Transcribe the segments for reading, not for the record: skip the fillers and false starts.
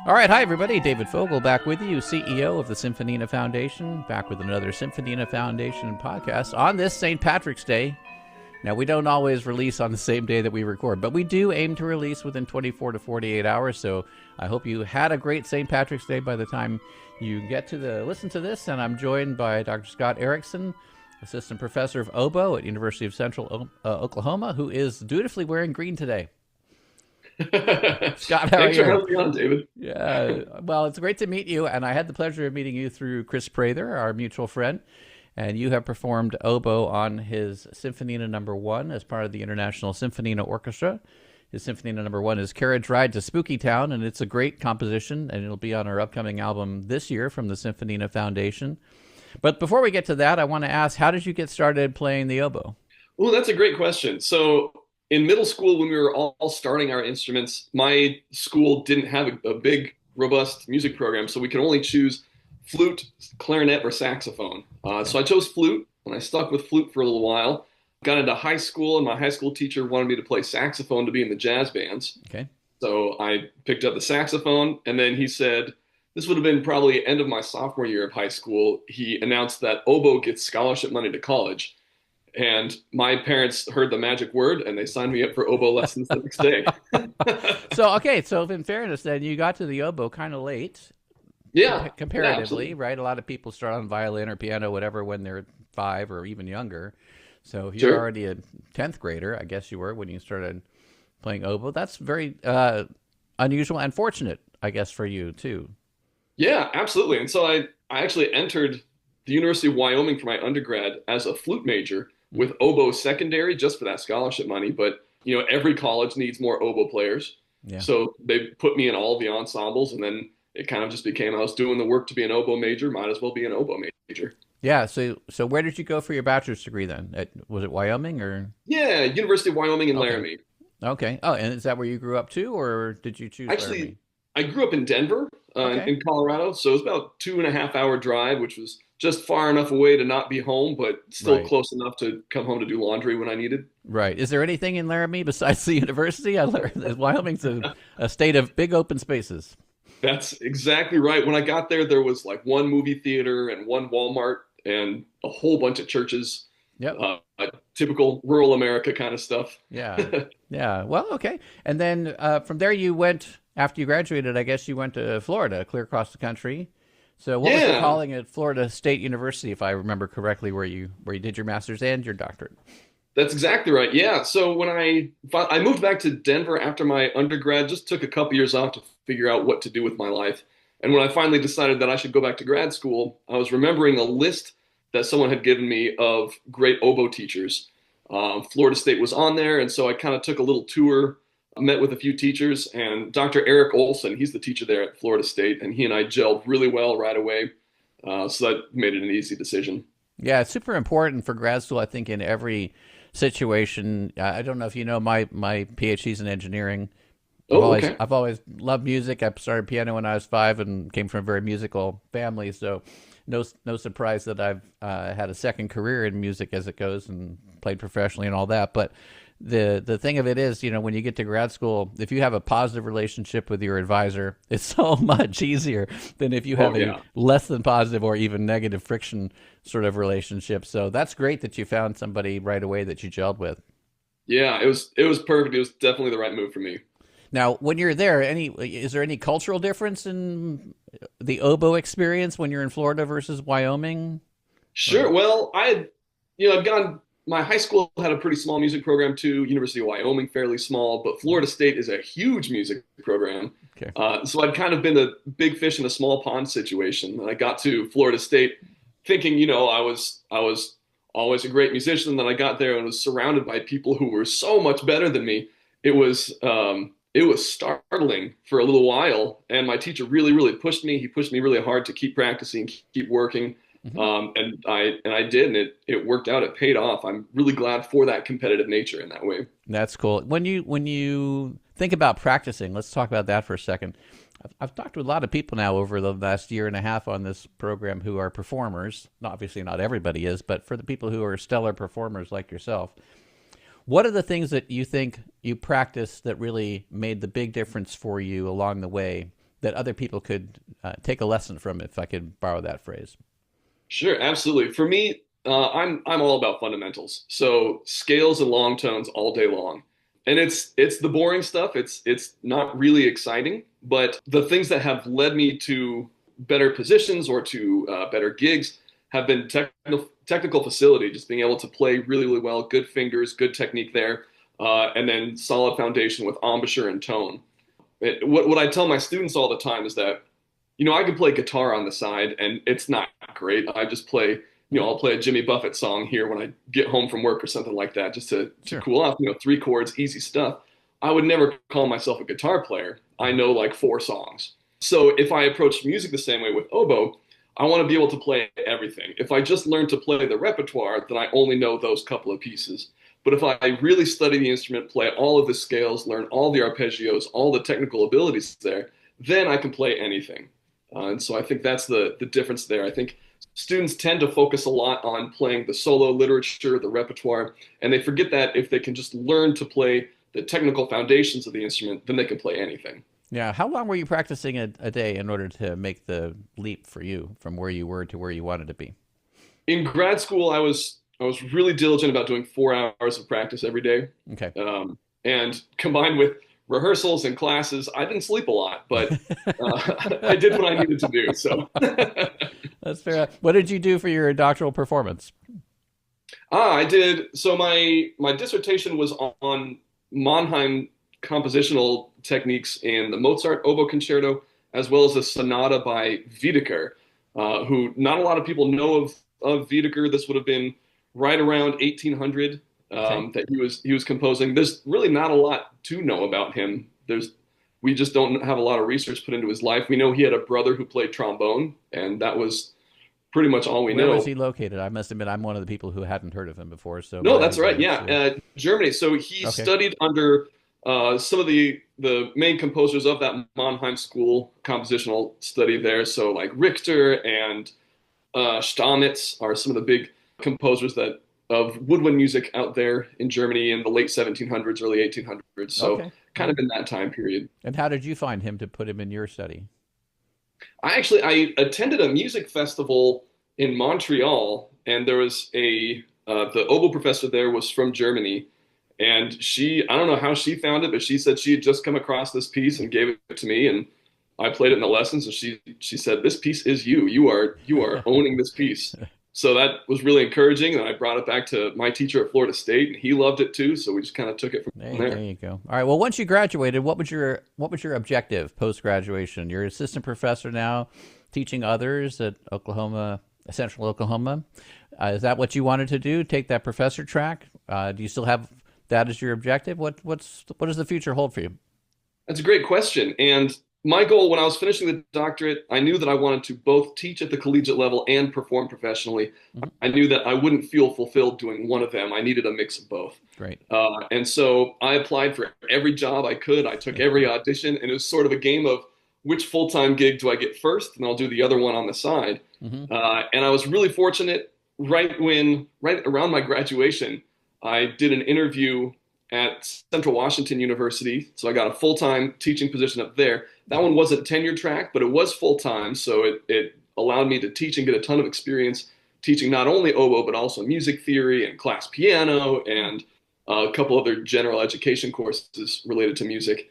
All right, hi everybody. David Fogel back with you, CEO of the Symphonina Foundation, back with another Symphonina Foundation podcast on this St. Patrick's Day. Now, we don't always release on the same day that we record, but we do aim to release within 24 to 48 hours, so I hope you had a great St. Patrick's Day by the time you get to listen to this, and I'm joined by Dr. Scott Erickson, Assistant Professor of Oboe at University of Central Oklahoma, who is dutifully wearing green today. Scott, how are you? Thanks for having me on, David. Yeah, well, it's great to meet you, and I had the pleasure of meeting you through Chris Prather, our mutual friend, and you have performed oboe on his Symphonina number 1 as part of the International Symphonina Orchestra. His Symphonina number 1 is Carriage Ride to Spooky Town, and it's a great composition, and it'll be on our upcoming album this year from the Symphonina Foundation. But before we get to that, I want to ask, how did you get started playing the oboe? Well, that's a great question. So in middle school, when we were all starting our instruments, my school didn't have a big, robust music program, so we could only choose flute, clarinet, or saxophone. So I chose flute, and I stuck with flute for a little while. Got into high school, and my high school teacher wanted me to play saxophone to be in the jazz bands. Okay. So I picked up the saxophone, and then he said, this would have been probably end of my sophomore year of high school, he announced that oboe gets scholarship money to college. And my parents heard the magic word, and they signed me up for oboe lessons the next day. So in fairness, then, you got to the oboe kind of late. Yeah. Comparatively, Yeah, right? A lot of people start on violin or piano, whatever, when they're 5 or even younger. So if you're sure. already a 10th grader, I guess you were when you started playing oboe. That's very unusual and fortunate, I guess, for you, too. Yeah, absolutely. And so I actually entered the University of Wyoming for my undergrad as a flute major with oboe secondary just for that scholarship money. But, you know, every college needs more oboe players. Yeah. So they put me in all the ensembles, and then it kind of just became I was doing the work to be an oboe major, might as well be an oboe major. Yeah. So where did you go for your bachelor's degree then? Was it Wyoming or? Yeah, University of Wyoming in Okay. Laramie. Okay. Oh, and is that where you grew up too, or did you choose Actually, Laramie? I grew up in Denver, Okay. in Colorado, so it was about 2.5 hour drive, which was just far enough away to not be home, but still Right. close enough to come home to do laundry when I needed. Right. Is there anything in Laramie besides the university? I learned that Wyoming's a state of big open spaces. That's exactly right. When I got there, there was like one movie theater and one Walmart and a whole bunch of churches. Yep. Typical rural America kind of stuff. Yeah. Yeah. Well, okay. And then from there you went, after you graduated, I guess you went to Florida, clear across the country. So what was the Yeah. calling at Florida State University, if I remember correctly, where you did your master's and your doctorate? That's exactly right. Yeah. So when I moved back to Denver after my undergrad, just took a couple years off to figure out what to do with my life. And when I finally decided that I should go back to grad school, I was remembering a list that someone had given me of great oboe teachers. Florida State was on there, and so I kind of took a little tour, met with a few teachers, and Dr. Eric Olson, he's the teacher there at Florida State, and he and I gelled really well right away. So that made it an easy decision. Yeah, it's super important for grad school, I think, in every situation. I don't know if you know, my PhD's in engineering. Oh, okay. I've always loved music. I started piano when I was 5 and came from a very musical family. So no surprise that I've had a second career in music as it goes and played professionally and all that. But the thing of it is, you know, when you get to grad school, if you have a positive relationship with your advisor, it's so much easier than if you have a less than positive or even negative friction sort of relationship. So that's great that you found somebody right away that you gelled with. Yeah, it was perfect. It was definitely the right move for me. Now, when you're there, is there any cultural difference in the oboe experience when you're in Florida versus Wyoming? Sure. Well, I've gone. My high school had a pretty small music program too. University of Wyoming, fairly small, but Florida State is a huge music program. Okay. So I'd kind of been the big fish in a small pond situation. And I got to Florida State thinking, you know, I was always a great musician. Then I got there and was surrounded by people who were so much better than me. It was startling for a little while, and my teacher really, really pushed me. He pushed me really hard to keep practicing, keep working, and I did, and it worked out. It paid off. I'm really glad for that competitive nature in that way. That's cool. When you think about practicing, let's talk about that for a second. I've talked to a lot of people now over the last year and a half on this program who are performers. Obviously, not everybody is, but for the people who are stellar performers like yourself, what are the things that you think you practiced that really made the big difference for you along the way that other people could take a lesson from, if I could borrow that phrase? Sure, absolutely. For me, I'm all about fundamentals. So scales and long tones all day long. And it's the boring stuff. It's not really exciting, but the things that have led me to better positions or to better gigs have been technical facility, just being able to play really, really well, good fingers, good technique there, and then solid foundation with embouchure and tone. What I tell my students all the time is that, I can play guitar on the side and it's not great. I just play, I'll play a Jimmy Buffett song here when I get home from work or something like that, just to cool off, 3 chords, easy stuff. I would never call myself a guitar player. I know like 4 songs. So if I approach music the same way with oboe, I want to be able to play everything. If I just learn to play the repertoire, then I only know those couple of pieces. But if I really study the instrument, play all of the scales, learn all the arpeggios, all the technical abilities there, then I can play anything. And so I think that's the difference there. I think students tend to focus a lot on playing the solo literature, the repertoire, and they forget that if they can just learn to play the technical foundations of the instrument, then they can play anything. Yeah. How long were you practicing a day in order to make the leap for you from where you were to where you wanted to be? In grad school, I was really diligent about doing 4 hours of practice every day. Okay. And combined with rehearsals and classes, I didn't sleep a lot, but I did what I needed to do. So that's fair. What did you do for your doctoral performance? I did. So my dissertation was on Mannheim compositional techniques in the Mozart oboe concerto, as well as a sonata by Wiedeker, who not a lot of people know of Wiedeker. This would have been right around 1800 that he was composing. There's really not a lot to know about him. We just don't have a lot of research put into his life. We know he had a brother who played trombone, and that was pretty much all we know. Where was he located? I must admit, I'm one of the people who hadn't heard of him before. So no, that's right. Yeah, Germany. So he studied under some of the main composers of that Mannheim school, compositional study there. So like Richter and Stamitz are some of the big composers of woodwind music out there in Germany in the late 1700s, early 1800s. So kind of in that time period. And how did you find him to put him in your study? I attended a music festival in Montreal, and there was the oboe professor there was from Germany. And I don't know how she found it, but she said she had just come across this piece and gave it to me, and I played it in the lessons. And she said, "This piece is you. You are owning this piece." So that was really encouraging, and I brought it back to my teacher at Florida State, and he loved it too. So we just kind of took it from there. There you go. All right. Well, once you graduated, what was your objective post graduation? You're an assistant professor now, teaching others at Central Oklahoma. Is that what you wanted to do? Take that professor track? Do you still have that as your objective? What does the future hold for you? That's a great question. And my goal when I was finishing the doctorate, I knew that I wanted to both teach at the collegiate level and perform professionally. Mm-hmm. I knew that I wouldn't feel fulfilled doing one of them. I needed a mix of both. Great. And so I applied for every job I could. I took every audition, and it was sort of a game of which full-time gig do I get first, and I'll do the other one on the side. Mm-hmm. And I was really fortunate right around my graduation, I did an interview at Central Washington University. So I got a full-time teaching position up there. That one wasn't tenure track, but it was full-time. So it allowed me to teach and get a ton of experience teaching not only oboe, but also music theory and class piano and a couple other general education courses related to music.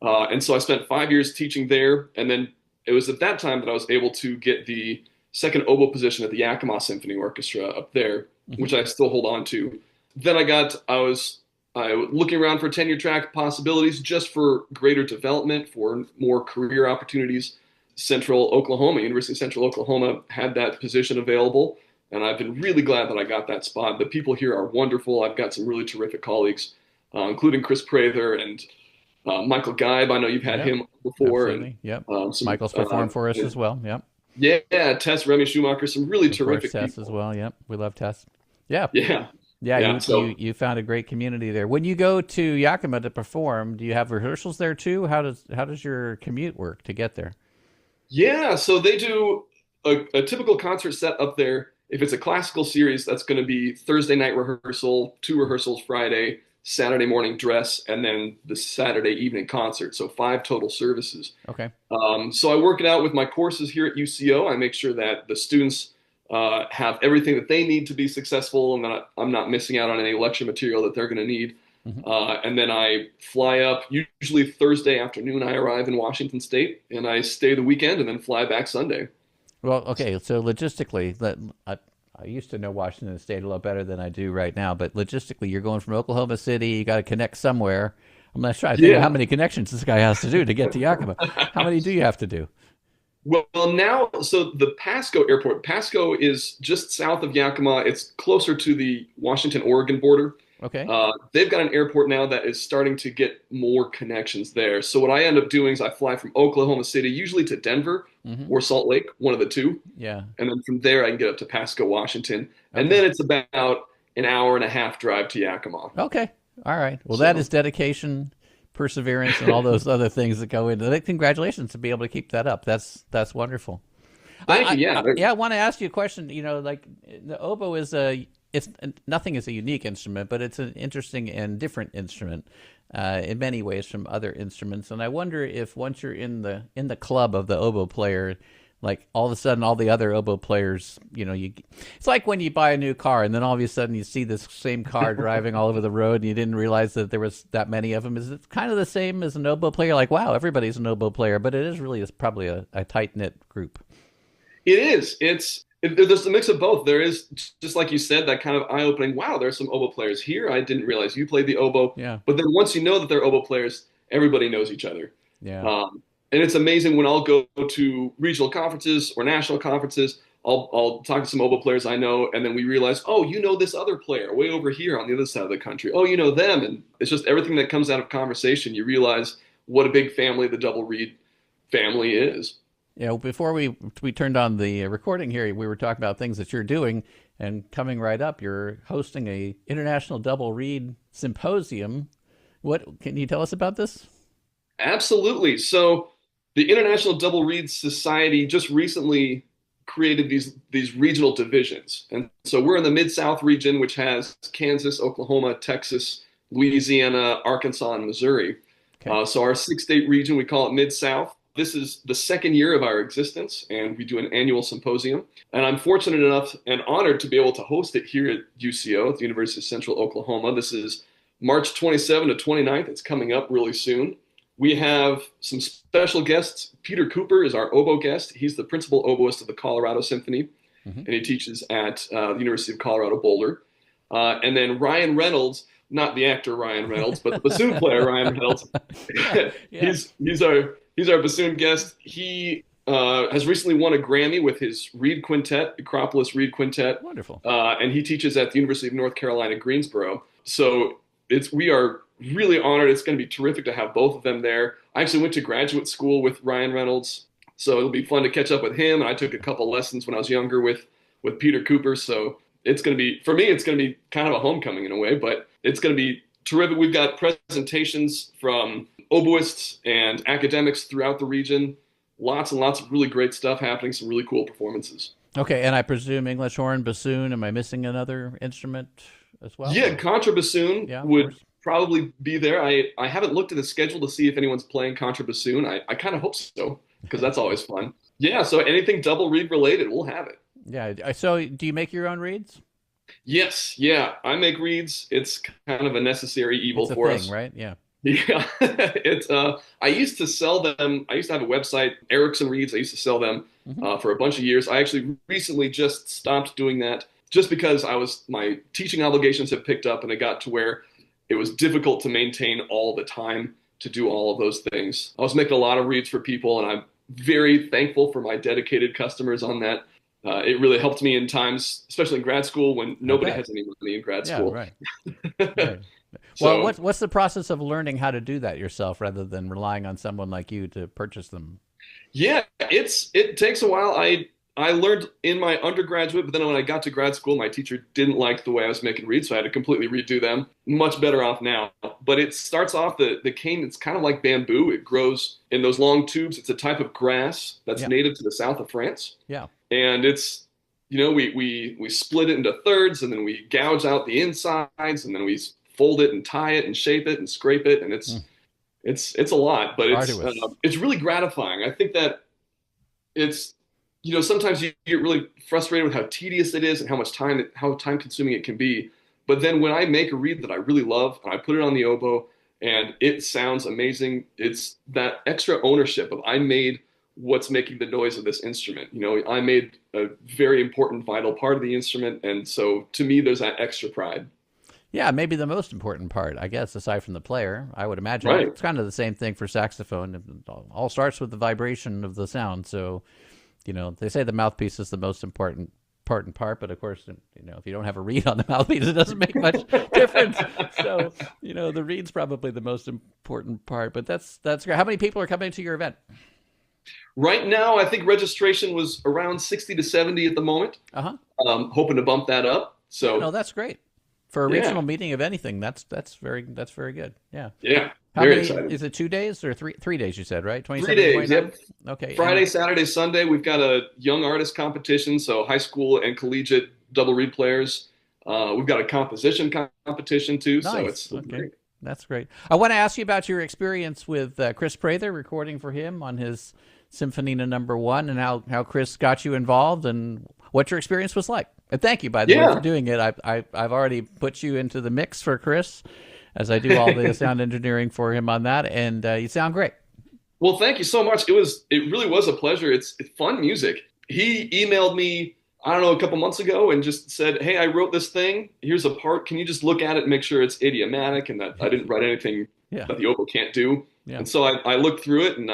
And so I spent 5 years teaching there. And then it was at that time that I was able to get the second oboe position at the Yakima Symphony Orchestra up there, which I still hold on to. Then I was looking around for tenure track possibilities just for greater development, for more career opportunities. University of Central Oklahoma had that position available, and I've been really glad that I got that spot. The people here are wonderful. I've got some really terrific colleagues, including Chris Prather and Michael Geib. I know you've had him before. Absolutely. Yep. Michael's performed for us as well. Yep. Yeah, Tess, Remy Schumacher, some really terrific Tess people. as well. Yep. We love Tess. Yeah. Yeah. You found a great community there. When you go to Yakima to perform, do you have rehearsals there too? How does your commute work to get there? Yeah, so they do a typical concert set up there. If it's a classical series, that's going to be Thursday night rehearsal, 2 rehearsals Friday, Saturday morning dress, and then the Saturday evening concert. So 5 total services. Okay. So I work it out with my courses here at UCO. I make sure that the students have everything that they need to be successful, and that I'm not missing out on any lecture material that they're going to need. Mm-hmm. And then I fly up, usually Thursday afternoon. I arrive in Washington State, and I stay the weekend and then fly back Sunday. Well, okay, so logistically, I used to know Washington State a lot better than I do right now, but logistically, you're going from Oklahoma City, you got to connect somewhere. I'm not sure. I think how many connections this guy has to do to get to Yakima. How many do you have to do? Well, now, so the Pasco Airport, Pasco is just south of Yakima. It's closer to the Washington-Oregon border. Okay. They've got an airport now that is starting to get more connections there. So what I end up doing is I fly from Oklahoma City, usually to Denver or Salt Lake, one of the two. Yeah. And then from there, I can get up to Pasco, Washington. And then it's about an hour and a half drive to Yakima. Okay. All right. Well, that is dedication, perseverance, and all those other things that go into it. Congratulations to be able to keep that up. That's wonderful. Thank you. I want to ask you a question. You know, like the oboe is nothing is a unique instrument, but it's an interesting and different instrument in many ways from other instruments. And I wonder if once you're in the club of the oboe player, like all of a sudden all the other oboe players, you know, it's like when you buy a new car and then all of a sudden you see this same car driving all over the road and you didn't realize that there was that many of them. Is it kind of the same as an oboe player? Like, wow, everybody's an oboe player, but it is really probably a tight-knit group. It is. There's a mix of both. There is, just like you said, that kind of eye-opening, wow, there's some oboe players here. I didn't realize you played the oboe. Yeah. But then once you know that they're oboe players, everybody knows each other. Yeah. And it's amazing when I'll go to regional conferences or national conferences, I'll talk to some oboe players I know, and then we realize, oh, you know this other player way over here on the other side of the country. Oh, you know them. And it's just everything that comes out of conversation. You realize what a big family the double reed family is. You know, before we turned on the recording here, we were talking about things that you're doing, and coming right up, you're hosting a International Double Reed Symposium. What can you tell us about this? Absolutely. So the International Double Reed Society just recently created these regional divisions. And so we're in the Mid-South region, which has Kansas, Oklahoma, Texas, Louisiana, Arkansas, and Missouri. Okay. So our 6-state region, we call it Mid-South. This is the second year of our existence, and we do an annual symposium. And I'm fortunate enough and honored to be able to host it here at UCO, at the University of Central Oklahoma. This is March 27th to 29th. It's coming up really soon. We have some special guests. Peter Cooper is our oboe guest. He's the principal oboist of the Colorado Symphony, and he teaches at the University of Colorado Boulder. And then Ryan Reynolds, not the actor Ryan Reynolds, but the bassoon player Ryan Reynolds. Yeah. He's our bassoon guest. He has recently won a Grammy with his reed quintet, Acropolis Reed Quintet. Wonderful. And he teaches at the University of North Carolina, Greensboro. So we are really honored. It's going to be terrific to have both of them there. I actually went to graduate school with Ryan Reynolds, so it'll be fun to catch up with him. And I took a couple lessons when I was younger with Peter Cooper. So it's going to be, for me, it's going to be kind of a homecoming in a way, but it's going to be terrific. We've got presentations from oboists and academics throughout the region. Lots and lots of really great stuff happening, some really cool performances. Okay, and I presume English horn, bassoon. Am I missing another instrument as well? Yeah, contrabassoon would course. Probably be there. I haven't looked at the schedule to see if anyone's playing contrabassoon. I kind of hope so, because that's always fun. Yeah, so anything double reed related, we'll have it. Yeah, so do you make your own reeds? Yes, yeah, I make reeds. It's kind of a necessary evil for us. Right? Yeah. Yeah, I used to sell them. I used to have a website, Erickson Reeds. I used to sell them for a bunch of years. I actually recently just stopped doing that just because my teaching obligations have picked up, and it got to where it was difficult to maintain all the time to do all of those things. I was making a lot of reeds for people, and I'm very thankful for my dedicated customers on that. It really helped me in times, especially in grad school, when nobody has any money in grad school. Right. Right. Well, what's the process of learning how to do that yourself rather than relying on someone like you to purchase them? Yeah, it takes a while. I learned in my undergraduate, but then when I got to grad school, my teacher didn't like the way I was making reeds, so I had to completely redo them. Much better off now. But it starts off, the cane, it's kind of like bamboo. It grows in those long tubes. It's a type of grass that's native to the south of France. Yeah. And it's, we split it into thirds, and then we gouge out the insides, and then we fold it and tie it and shape it and scrape it, and it's a lot, but it's really gratifying. I think that it's, sometimes you get really frustrated with how tedious it is and how time consuming it can be. But then when I make a reed that I really love and I put it on the oboe and it sounds amazing, it's that extra ownership of I made what's making the noise of this instrument. I made a very important, vital part of the instrument. And so to me, there's that extra pride. Yeah, maybe the most important part, I guess, aside from the player, I would imagine. Right. It's kind of the same thing for saxophone. It all starts with the vibration of the sound. So, they say the mouthpiece is the most important part, but of course, if you don't have a reed on the mouthpiece, it doesn't make much difference. So, the reed's probably the most important part. But that's great. How many people are coming to your event? Right now, I think registration was around 60 to 70 at the moment. Hoping to bump that up. So, no, that's great. For a regional meeting of anything, that's very good. Yeah. Yeah. How very many, excited. Is it 2 days or 3 days? You said, right? 3 days. Yep. Okay. Friday, Saturday, Sunday. We've got a young artist competition, so high school and collegiate double reed players. We've got a composition competition too. Nice. So it's great. That's great. I want to ask you about your experience with Chris Prather, recording for him on his Symphonina #1, and how Chris got you involved and what your experience was like. And thank you, by the way, for doing it. I've already put you into the mix for Chris, as I do all the sound engineering for him on that, and you sound great. Well, thank you so much. It really was a pleasure. It's fun music. He emailed me, I don't know, a couple months ago and just said, "Hey, I wrote this thing. Here's a part. Can you just look at it and make sure it's idiomatic and that I didn't write anything that the oboe can't do?" Yeah. And so I looked through it, and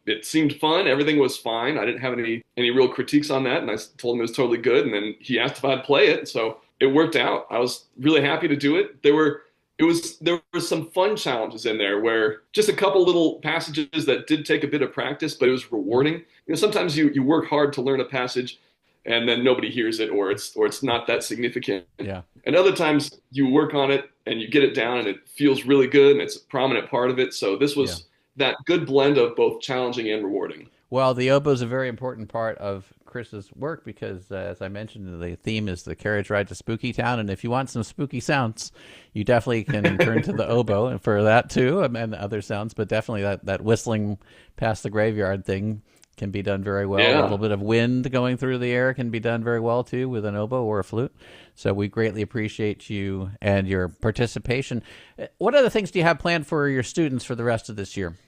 it seemed fun. Everything was fine. I didn't have any real critiques on that, and I told him it was totally good. And then he asked if I'd play it, so it worked out. I was really happy to do it. There were some fun challenges in there, where just a couple little passages that did take a bit of practice, but it was rewarding. Sometimes you work hard to learn a passage, and then nobody hears it, or it's not that significant. Yeah. And other times you work on it and you get it down and it feels really good and it's a prominent part of it. So this was that good blend of both challenging and rewarding. Well, the oboe is a very important part of Chris's work because, as I mentioned, the theme is the Carriage Ride to Spooky Town. And if you want some spooky sounds, you definitely can turn to the oboe for that too, and other sounds. But definitely that whistling past the graveyard thing can be done very well. Yeah. A little bit of wind going through the air can be done very well too with an oboe or a flute. So we greatly appreciate you and your participation. What other things do you have planned for your students for the rest of this year?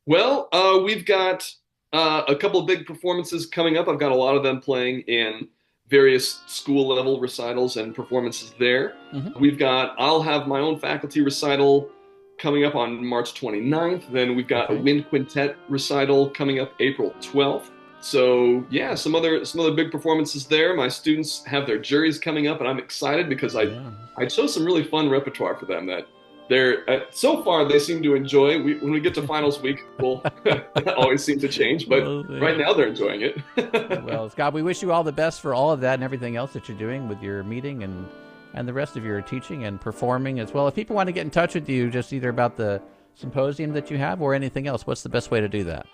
Well, we've got a couple of big performances coming up. I've got a lot of them playing in various school level recitals and performances there. Mm-hmm. I'll have my own faculty recital coming up on March 29th. Then we've got a wind quintet recital coming up April 12th. So yeah, some other big performances there. My students have their juries coming up, and I'm excited because I chose some really fun repertoire for them that so far they seem to enjoy. When we get to finals week, that always seems to change, but right now they're enjoying it. Well, Scott, we wish you all the best for all of that and everything else that you're doing with your meeting and the rest of your teaching and performing as well. If people want to get in touch with you, just either about the symposium that you have or anything else, what's the best way to do that?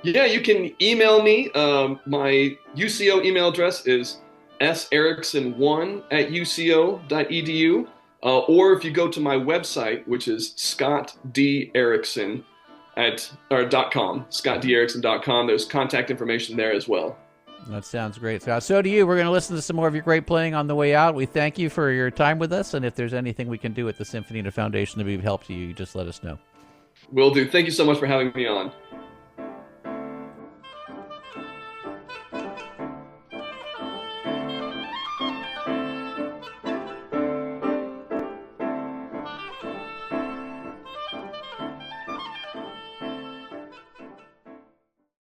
Yeah, you can email me. My UCO email address is serickson1@uco.edu. Or if you go to my website, which is scottderickson.com, scottderickson.com, there's contact information there as well. That sounds great, Scott. So do you. We're going to listen to some more of your great playing on the way out. We thank you for your time with us, and if there's anything we can do at the Symphonina Foundation to be of help to you, just let us know. Will do. Thank you so much for having me on.